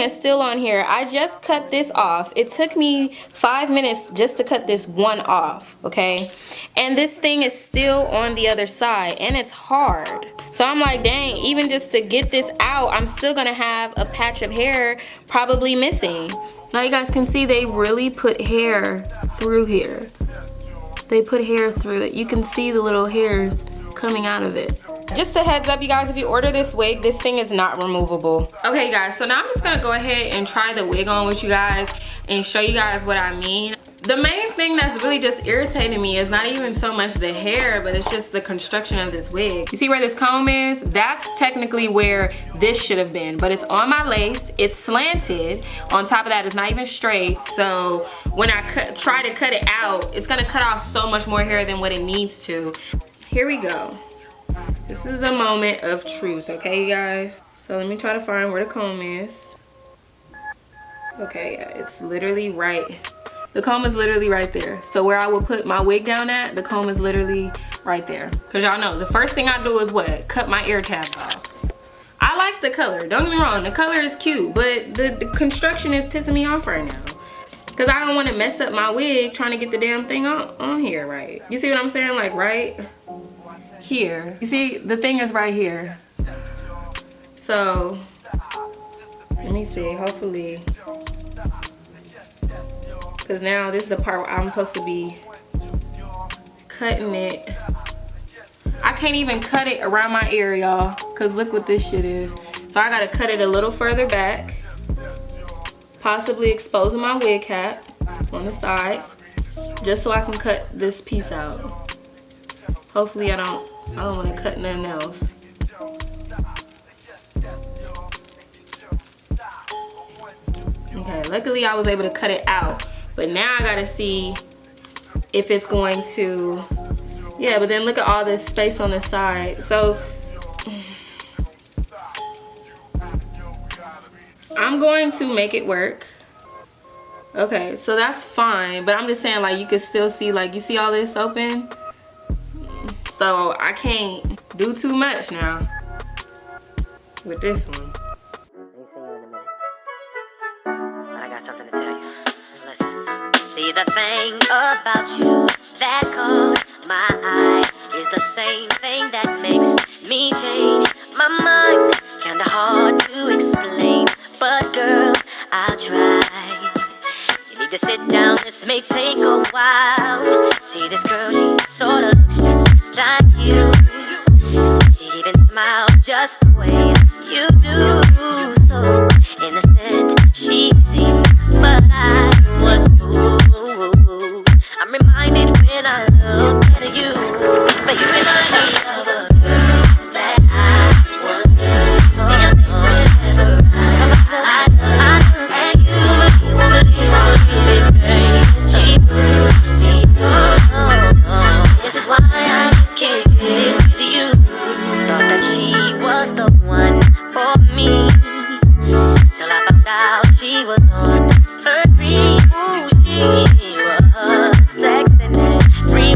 is still on here. I just cut this off. It took me 5 minutes just to cut this one off, okay? And this thing is still on the other side, and it's hard. So I'm like, dang, even just to get this out, I'm still gonna have a patch of hair probably missing. Now you guys can see they really put hair through here. They put hair through it. You can see the little hairs coming out of it. Just a heads up, you guys, if you order this wig, this thing is not removable. Okay guys, so now I'm just gonna go ahead and try the wig on with you guys and show you guys what I mean. The main thing that's really just irritating me is not even so much the hair, but it's just the construction of this wig. You see where this comb is? That's technically where this should have been, but it's on my lace, it's slanted. On top of that, it's not even straight, so when I try to cut it out, it's gonna cut off so much more hair than what it needs to. Here we go. This is a moment of truth, okay, you guys? So let me try to find where the comb is. Okay, yeah, it's literally right. The comb is literally right there. So where I will put my wig down at, the comb is literally right there. Because y'all know, the first thing I do is what? Cut my ear tabs off. I like the color, don't get me wrong, the color is cute, but the construction is pissing me off right now. Because I don't want to mess up my wig trying to get the damn thing on here right. You see what I'm saying? Like right here. You see, the thing is right here. So, let me see, hopefully. Because now this is the part where I'm supposed to be cutting it. I can't even cut it around my ear, y'all. Because look what this shit is. So I got to cut it a little further back. Possibly exposing my wig cap on the side. Just so I can cut this piece out. Hopefully I don't want to cut nothing else. Okay, luckily I was able to cut it out. But now I gotta see if it's going to, yeah, but then look at all this space on the side. So, I'm going to make it work. Okay, so that's fine. But I'm just saying, like, you can still see, like, you see all this open? So I can't do too much now with this one. See, the thing about you that caught my eye is the same thing that makes me change my mind. Kinda hard to explain, but girl, I'll try. You need to sit down, this may take a while. See, this girl, she sorta looks just like you. She even smiles just the way you do. So innocent she seemed, but I was fooled. I'm reminded when I look at you, but you remind me of a girl that I was with. See, I'm just whenever I look at you, you won't believe it, she put me on. This is why I just can't get with you. Thought that she was the one for me, till I found out she was on her dream. Ooh, she was sexing every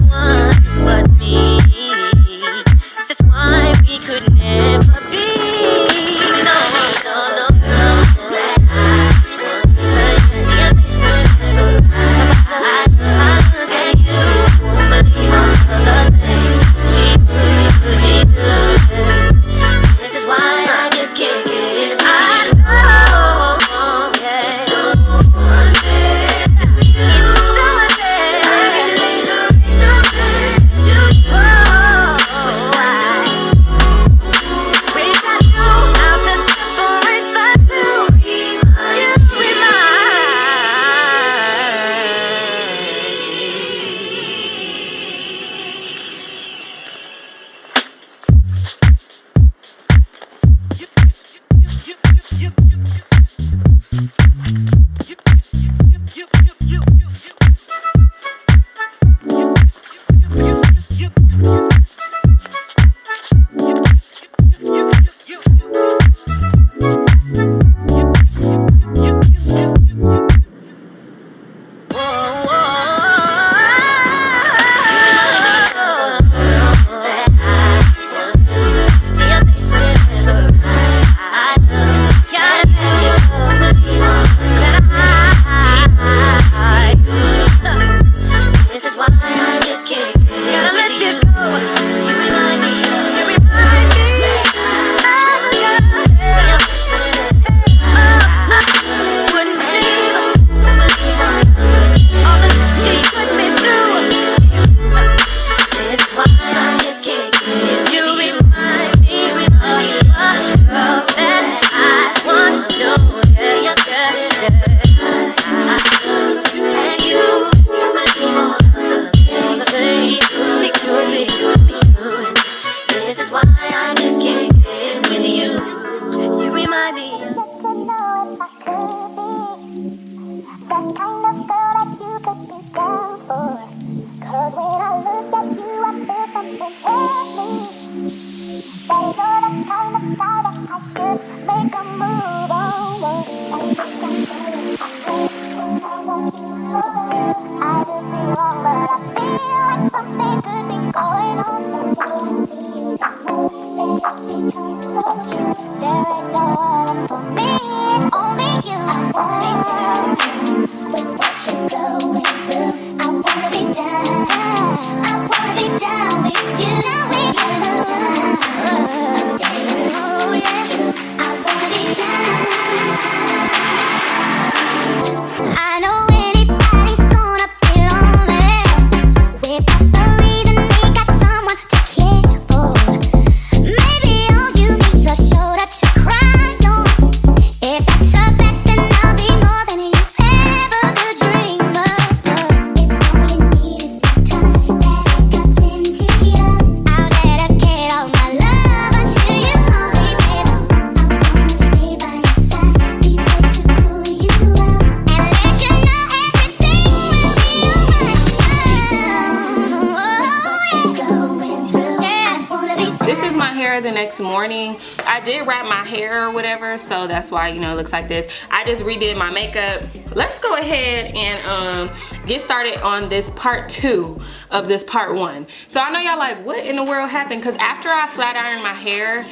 hair the next morning. I did wrap my hair or whatever, so that's why, you know, it looks like this. I just redid my makeup. Let's go ahead and get started on this part 2 of this part 1. So I know y'all like, what in the world happened? Because after I flat ironed my hair,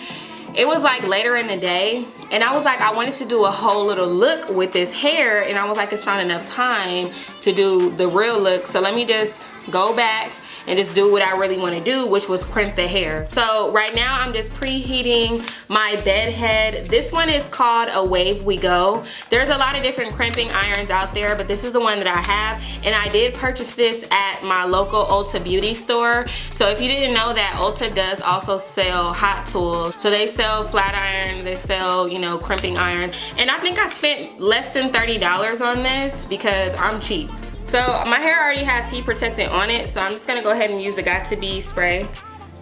it was like later in the day, and I was like, I wanted to do a whole little look with this hair, and I was like, it's not enough time to do the real look, so let me just go back and just do what I really want to do, which was crimp the hair. So right now I'm just preheating my bed head. This one is called a YWigs. There's a lot of different crimping irons out there, but this is the one that I have, and I did purchase this at my local Ulta beauty store. So if you didn't know that, Ulta does also sell hot tools. So they sell flat iron, they sell, you know, crimping irons, and I think I spent less than $30 on this because I'm cheap. So my hair already has heat protectant on it, so I'm just gonna go ahead and use the Got To Be spray.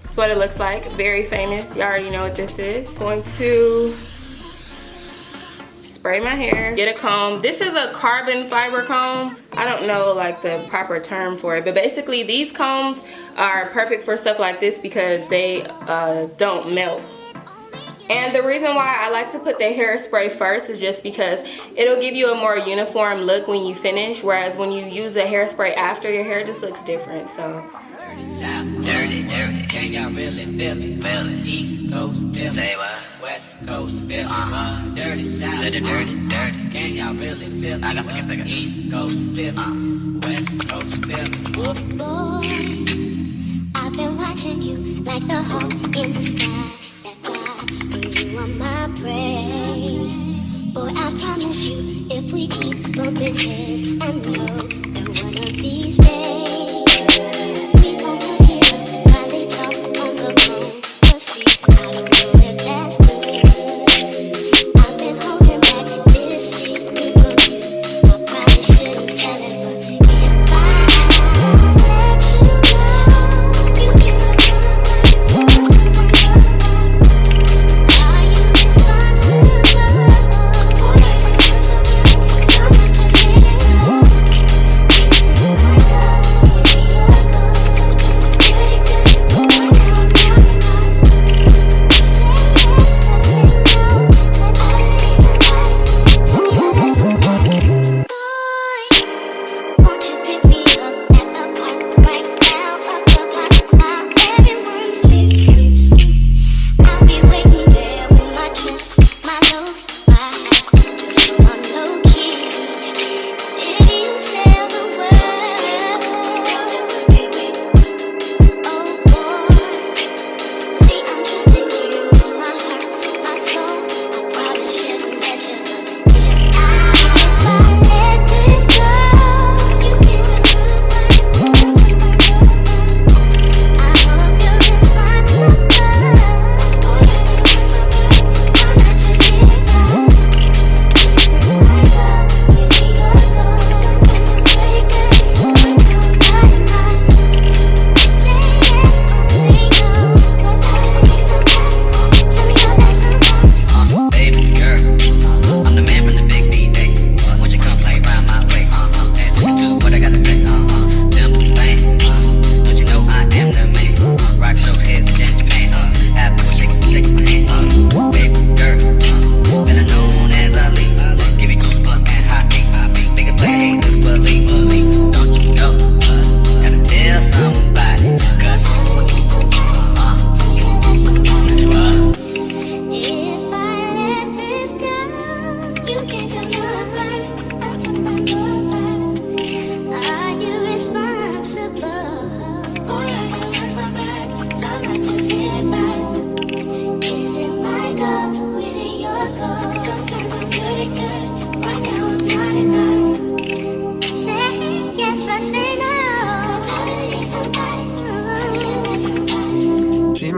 That's what it looks like, very famous. Y'all already know what this is. Going to spray my hair, get a comb. This is a carbon fiber comb. I don't know like the proper term for it, but basically these combs are perfect for stuff like this because they don't melt. And the reason why I like to put the hairspray first is just because it'll give you a more uniform look when you finish, whereas when you use a hairspray after, your hair just looks different. So Dirty South, dirty, can y'all really feel it? Feel it. East Coast, feel it. Say what? West Coast, feel it. Dirty South, dirty, can y'all really feel it? I got it. East Coast, feel it. West Coast, feel it. Oh boy, I've been watching you like the hawk in the sky. You are my prey. Boy, I promise you, if we keep bumping heads, I know that one of these days we gon' get up while they talk on the phone. But see, I don't know if that's good. I've been holding back this secret from you. I probably shouldn't tell it, but if I let you know, you can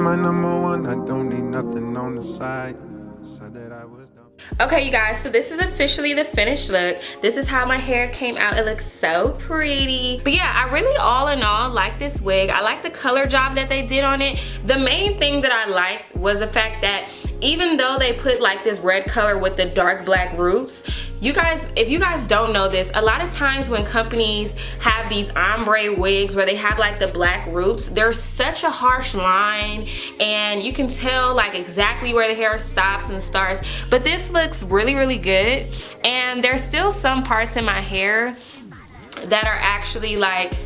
my number one, I don't need nothing on the side. Said that I was done. Okay, you guys, so this is officially the finished look. This is how my hair came out. It looks so pretty. But yeah, I really all in all like this wig. I like the color job that they did on it. The main thing that I liked was the fact that even though they put like this red color with the dark black roots, You guys, if you guys don't know this, a lot of times when companies have these ombre wigs where they have like the black roots, there's such a harsh line and you can tell like exactly where the hair stops and starts. But this looks really, really good. And there's still some parts in my hair that are actually like,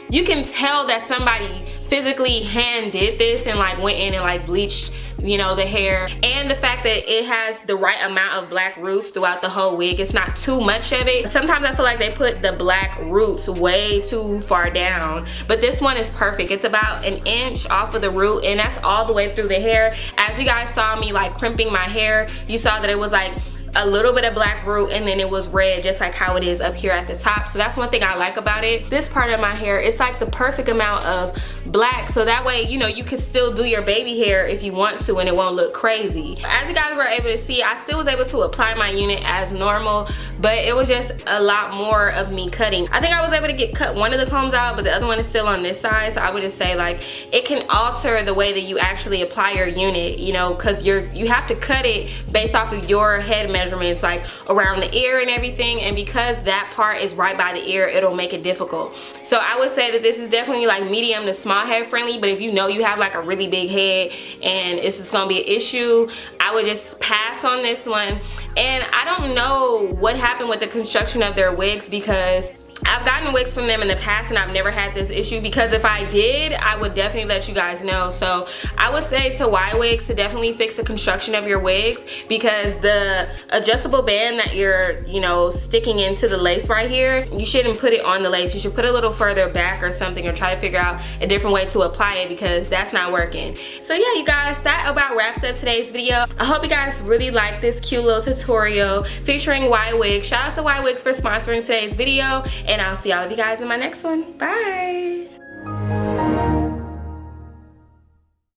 you can tell that somebody physically hand did this and like went in and like bleached, you know, the hair. And the fact that it has the right amount of black roots throughout the whole wig. It's not too much of it. Sometimes I feel like they put the black roots way too far down, but this one is perfect. It's about an inch off of the root and that's all the way through the hair. As you guys saw me like crimping my hair, you saw that it was like a little bit of black root and then it was red, just like how it is up here at the top. So that's one thing I like about it. This part of my hair, it's like the perfect amount of black, so that way, you know, you can still do your baby hair if you want to and it won't look crazy. As you guys were able to see, I still was able to apply my unit as normal, but it was just a lot more of me cutting. I think I was able to cut one of the combs out, but the other one is still on this side. So I would just say like it can alter the way that you actually apply your unit, you know, because you have to cut it based off of your head measurements, like around the ear and everything, and because that part is right by the ear, it'll make it difficult. So I would say that this is definitely like medium to small head friendly, but if you know you have like a really big head and it's just gonna be an issue, I would just pass on this one. And I don't know what happened with the construction of their wigs, because I've gotten wigs from them in the past and I've never had this issue, because if I did, I would definitely let you guys know. So I would say to YWigs to definitely fix the construction of your wigs, because the adjustable band that you're, you know, sticking into the lace right here, you shouldn't put it on the lace. You should put it a little further back or something, or try to figure out a different way to apply it, because that's not working. So yeah, you guys, that about wraps up today's video. I hope you guys really liked this cute little tutorial featuring YWigs. Shout out to YWigs for sponsoring today's video. And I'll see all of you guys in my next one. Bye.